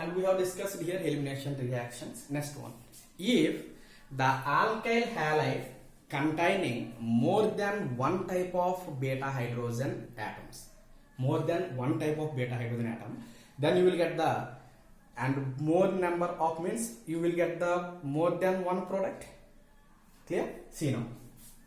And we have discussed here elimination reactions. Next one, if the alkyl halide containing more than one type of beta hydrogen atoms, then you will get the, and more number of means you will get the more than one product. Clear? See now.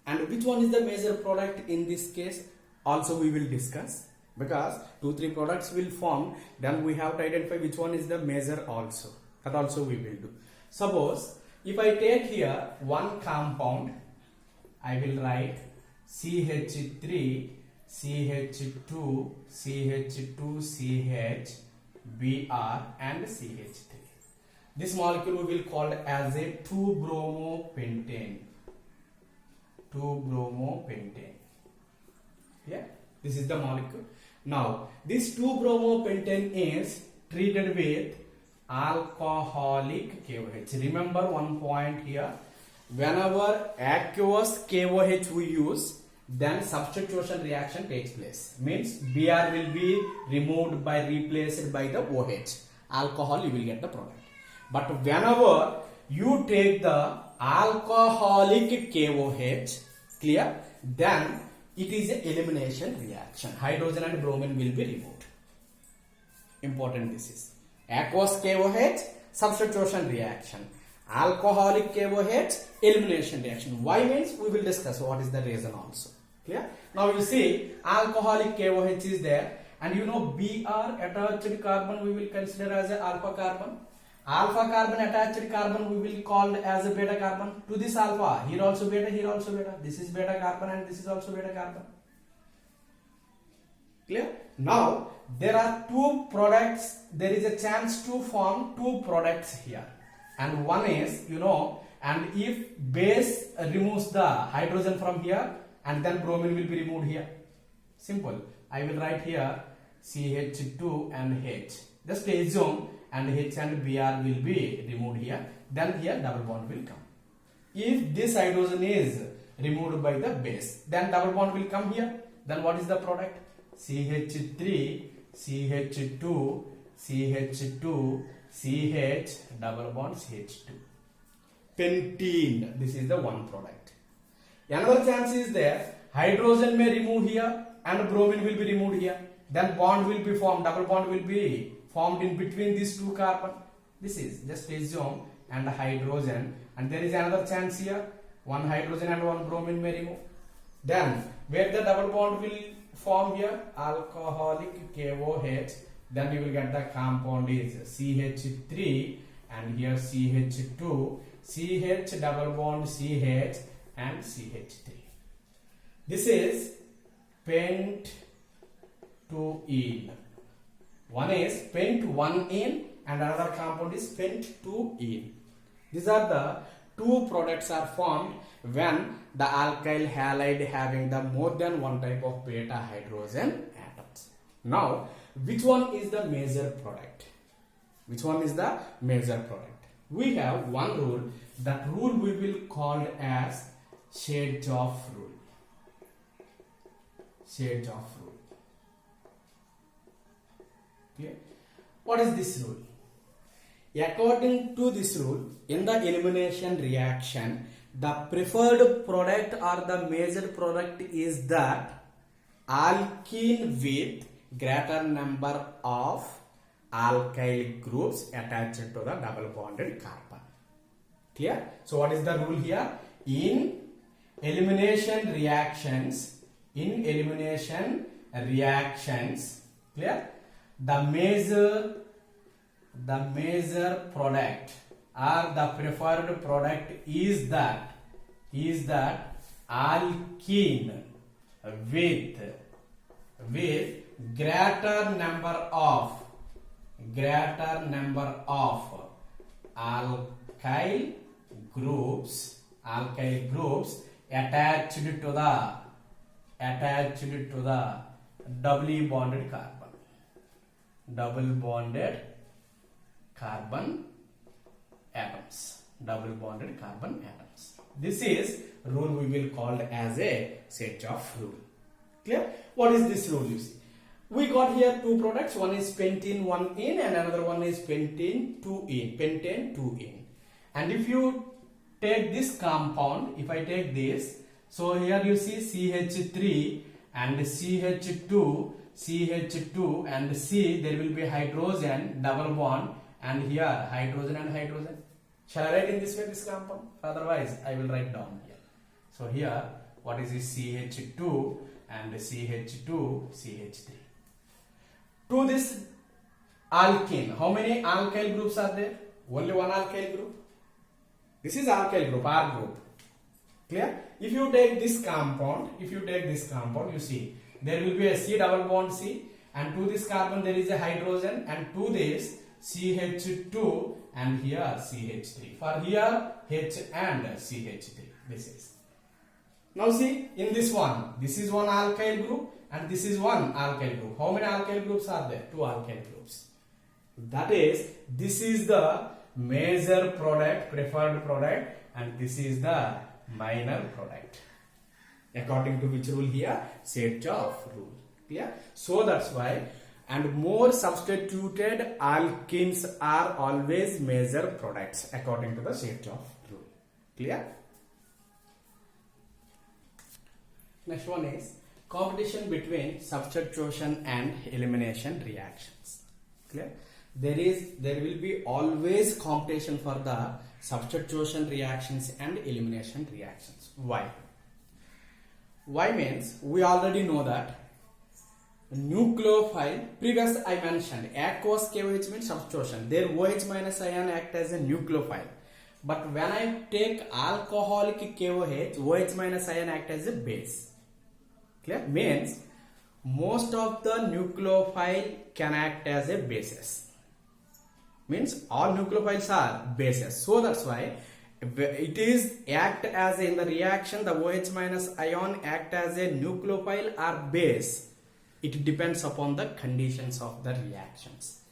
And which one is the major product in this case also we will discuss, because 2-3 products will form, then we have to identify which one is the major also. That also we will do. Suppose if I take here one compound, I will write CH3, CH2, CH2CH, Br and CH3. This molecule we will call as a 2-bromopentane. 2-bromopentane. Yeah, this is the molecule. Now, this 2-bromopentane is treated with alcoholic KOH. Remember one point here. Whenever aqueous KOH we use, then substitution reaction takes place. Means Br will be removed by replaced by the OH. Alcohol, you will get the product. But whenever you take the alcoholic KOH, clear, then it is an elimination reaction. Hydrogen and bromine will be removed. Important this is. Aqueous KOH, substitution reaction. Alcoholic KOH, elimination reaction. Why means we will discuss what is the reason also. Clear? Now you see alcoholic KOH is there, and you know Br attached carbon we will consider as a alpha carbon. Alpha carbon attached carbon we will call as a beta carbon. To this alpha, here also beta, here also beta. This is beta carbon and this is also beta carbon. Clear? Now there are two products. There is a chance to form two products here, and one is, you know, and if base removes the hydrogen from here, and then bromine will be removed here. Simple. I will write here CH2 and H. Just assume and H and Br will be removed here. Then here double bond will come. If this hydrogen is removed by the base, then double bond will come here. Then what is the product? CH3, CH2, CH2, CH, double bond CH2. Pentene. This is the one product. Another chance is there. Hydrogen may remove here and bromine will be removed here. Then bond will be formed. Double bond will be formed in between these two carbon. This is just assume and hydrogen, and there is another chance here. One hydrogen and one bromine may remove. Then where the double bond will form here, alcoholic KOH. Then you will get the compound is CH3 and here CH2, CH double bond CH and CH3. This is pent-2-ene. One is pent-1-ene and another compound is pent-2-ene. These are the two products are formed when the alkyl halide having the more than one type of beta hydrogen atoms. Now, which one is the major product? Which one is the major product? We have one rule. That rule we will call as Zaitsev rule. Zaitsev rule. Okay. What is this rule? According to this rule, in the elimination reaction, the preferred product or the major product is that alkene with greater number of alkyl groups attached to the double bonded carbon. Clear? So what is the rule here? In elimination reactions, clear? The major product or the preferred product is that alkene with greater number of alkyl groups attached to the doubly bonded carbon. Double bonded carbon atoms. This is rule we will call as a Zaitsev rule. Clear? What is this rule? You see, We got here two products, one is pentene 1 in and another one is pentene 2 in, pentane 2 in. And if you take this compound, if I take this, so here you see CH3 and CH2, CH2 and C, there will be hydrogen double bond, and here hydrogen and hydrogen. Shall I write in this way this compound? Otherwise I will write down here. So here what is this CH2 and CH2, CH3. To this alkene, how many alkyl groups are there? Only one alkyl group. This is alkyl group, R group. Clear? If you take this compound, you see there will be a C double bond C, and to this carbon there is a hydrogen, and to this CH2 and here CH3. For here H and CH3. This is. Now see in this one, this is one alkyl group and this is one alkyl group. How many alkyl groups are there? Two alkyl groups. That is, this is the major product, preferred product, and this is the minor product. According to which rule here? Zaitsev rule. Clear? So that's why, and more substituted alkenes are always major products according to the Zaitsev rule. Clear? Next one is competition between substitution and elimination reactions. Clear? There will be always competition for the substitution reactions and elimination reactions. Why? Why means we already know that nucleophile, previous I mentioned aqueous KOH means substitution. Their OH minus ion act as a nucleophile. But when I take alcoholic KOH, OH minus ion act as a base. Clear? Means most of the nucleophile can act as a bases. Means all nucleophiles are bases. So that's why it is act as in the reaction, the OH minus ion act as a nucleophile or base. It depends upon the conditions of the reactions.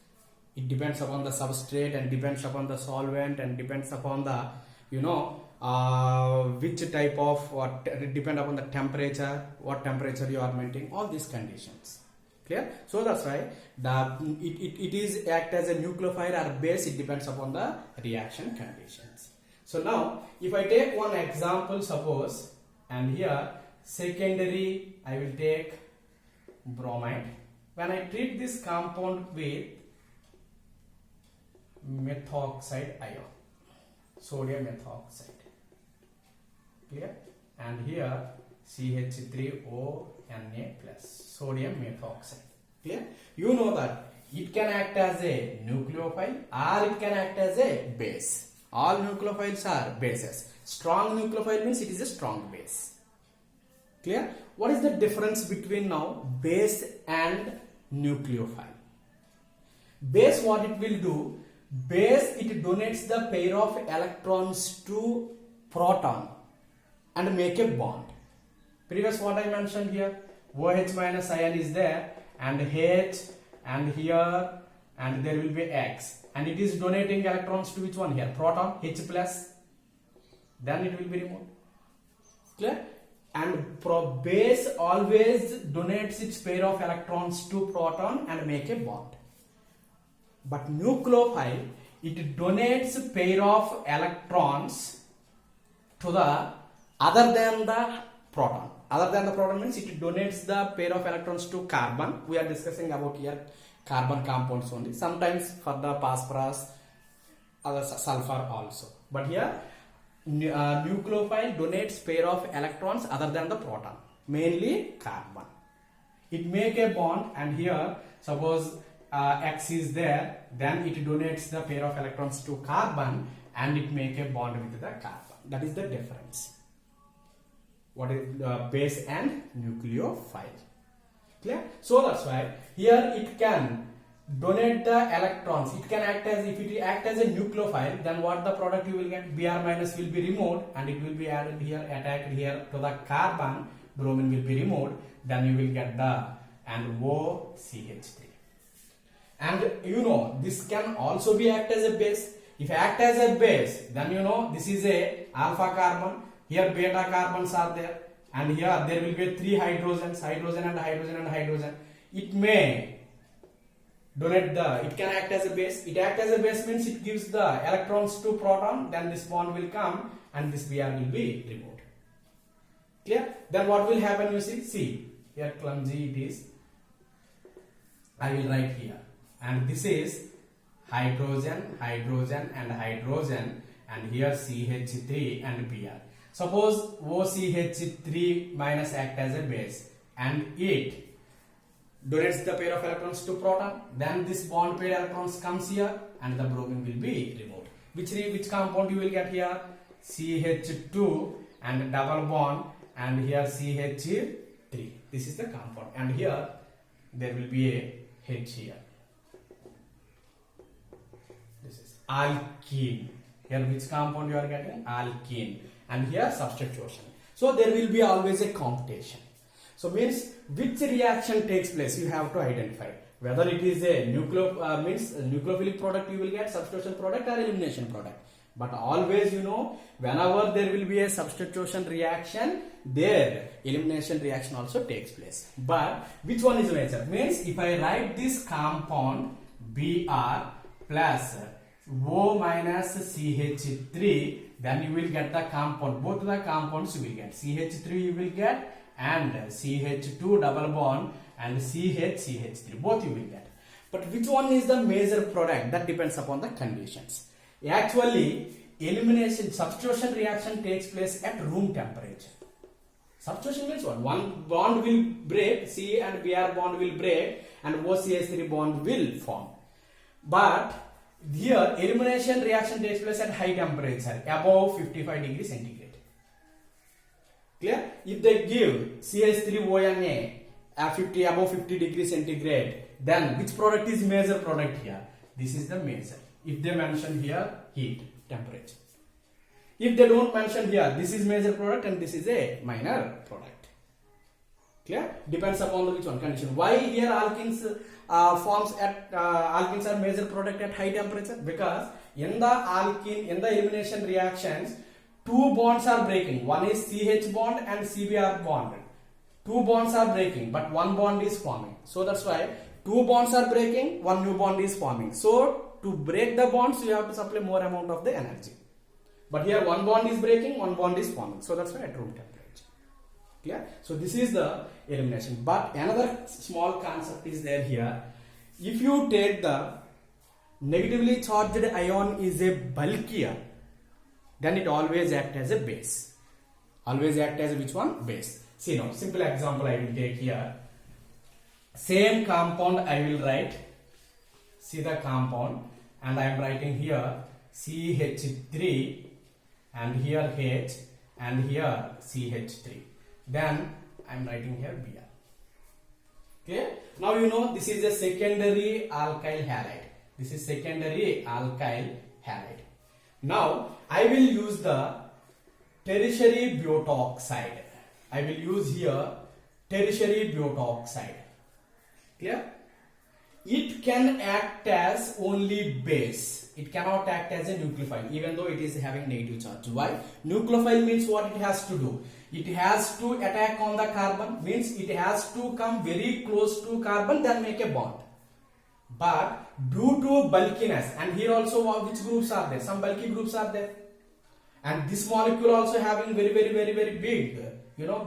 It depends upon the substrate and depends upon the solvent and depends upon the, which type of, what depend upon the temperature, what temperature you are maintaining, all these conditions. Clear? So that's why it is act as a nucleophile or base. It depends upon the reaction conditions. So now if I take one example, suppose, and here secondary I will take bromide. When I treat this compound with methoxide ion, sodium methoxide. Clear? And here CH3O Na plus sodium methoxide. Clear? You know that it can act as a nucleophile or it can act as a base. All nucleophiles are bases. Strong nucleophile means it is a strong base. Clear? What is the difference between now base and nucleophile? Base, what it will do? Base, it donates the pair of electrons to proton and make a bond. Previous what I mentioned here, OH minus ion is there and H and here and there will be X, and it is donating electrons to which one here? Proton, H plus, then it will be removed. Clear? And base always donates its pair of electrons to proton and make a bond. But nucleophile, it donates pair of electrons to the other than the proton. Other than the proton means it donates the pair of electrons to carbon. We are discussing about here carbon compounds only. Sometimes for the phosphorus, other sulfur also. But here nucleophile donates pair of electrons other than the proton, mainly carbon. It make a bond, and here suppose X is there, then it donates the pair of electrons to carbon and it make a bond with the carbon. That is the difference. What is base and nucleophile? Clear? So that's why here it can donate the electrons. It can act as, if it act as a nucleophile, then what the product you will get? Br minus will be removed and it will be added here, attacked here to the carbon. Bromine will be removed. Then you will get the and OCH3. And this can also be act as a base. If act as a base, then this is a alpha carbon. Here beta carbons are there, and here there will be 3 hydrogens, hydrogen and hydrogen and hydrogen. it may donate it can act as a base. It act as a base means it gives the electrons to proton, then this bond will come and this Br will be removed. Clear? Then what will happen, you see here clumsy it is. I will write here, and this is hydrogen, hydrogen and hydrogen, and here CH3 and Br. Suppose OCH3 minus act as a base and it donates the pair of electrons to proton, then this bond pair electrons comes here and the bromine will be removed. Which compound you will get here? CH2 and double bond and here CH3. This is the compound, and here there will be a H here. This is alkene. Here which compound you are getting? Alkene. And here substitution. So there will be always a competition. So means which reaction takes place you have to identify. Whether it is a nucleophilic product you will get, substitution product or elimination product. But always whenever there will be a substitution reaction, there elimination reaction also takes place. But which one is major? Means if I write this compound Br plus O minus CH3, then you will get the compound. Both the compounds you will get. CH3 you will get and CH2 double bond and CH3. Both you will get. But which one is the major product? That depends upon the conditions. Actually, elimination, substitution reaction takes place at room temperature. Substitution means what? One bond will break, C and Br bond will break and OCH3 bond will form. But here elimination reaction takes place at high temperature, above 55 degrees centigrade. Clear? If they give CH3ONA above 50 degrees centigrade, then which product is major product here? This is the major. If they mention here heat, temperature. If they don't mention here, this is major product and this is a minor product. Clear? Depends upon the which one condition. Why here alkenes forms at alkenes are major product at high temperature? Because in the elimination reactions, two bonds are breaking. One is CH bond and CBr bond. Two bonds are breaking, but one bond is forming. So that's why two bonds are breaking, one new bond is forming. So to break the bonds, you have to supply more amount of the energy. But here one bond is breaking, one bond is forming. So that's why at room temperature. Clear? So this is the elimination. But another small concept is there here. If you take the negatively charged ion is a bulkier, then it always act as a base. Always act as which one? Base. See now, simple example I will take here. Same compound I will write. See the compound, and I am writing here CH3 and here H and here CH3. Then I am writing here Br. Okay. Now this is a secondary alkyl halide. This is secondary alkyl halide. Now I will use the tertiary butoxide. I will use here tertiary butoxide. Clear? It can act as only base. It cannot act as a nucleophile, even though it is having negative charge. Why? Nucleophile means what it has to do? It has to attack on the carbon, means it has to come very close to carbon, then make a bond. But due to bulkiness, and here also which groups are there? Some bulky groups are there. And this molecule also having very big,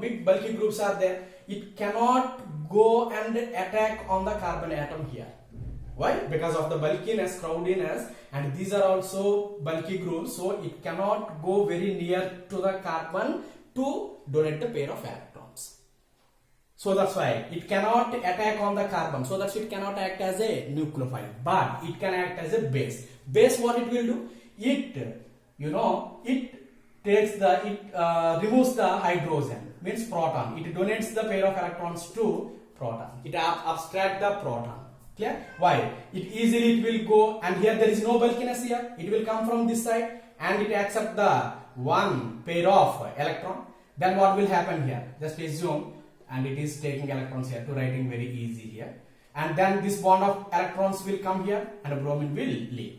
big bulky groups are there. It cannot go and attack on the carbon atom here. Why? Because of the bulkiness, crowdiness, and these are also bulky groups, so it cannot go very near to the carbon to donate the pair of electrons. So that's why it cannot attack on the carbon, so that it cannot act as a nucleophile, but it can act as a base. Base, what it will do? It removes the hydrogen, means proton. It donates the pair of electrons to proton. It abstracts the proton. Clear? Why? It will go, and here there is no bulkiness here. It will come from this side and it accepts the one pair of electron. Then what will happen here? Just assume, and it is taking electrons here, to writing very easy here. And then this bond of electrons will come here and bromine will leave.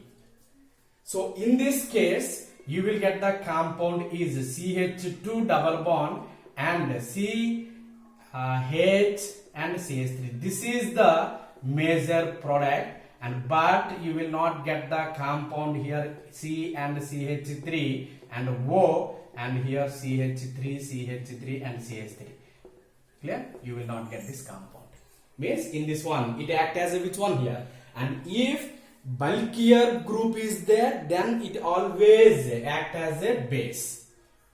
So in this case, you will get the compound is CH2 double bond and CH3 H and CH3. This is the major product, and but you will not get the compound here C and CH3 and O, and here CH3, CH3 and CH3. Clear? You will not get this compound. Means in this one it acts as a which one here, and if bulkier group is there, then it always act as a base.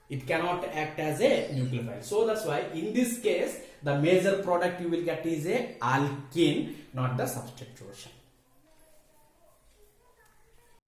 It cannot act as a nucleophile. So that's why in this case the major product you will get is a alkene, not the substitution.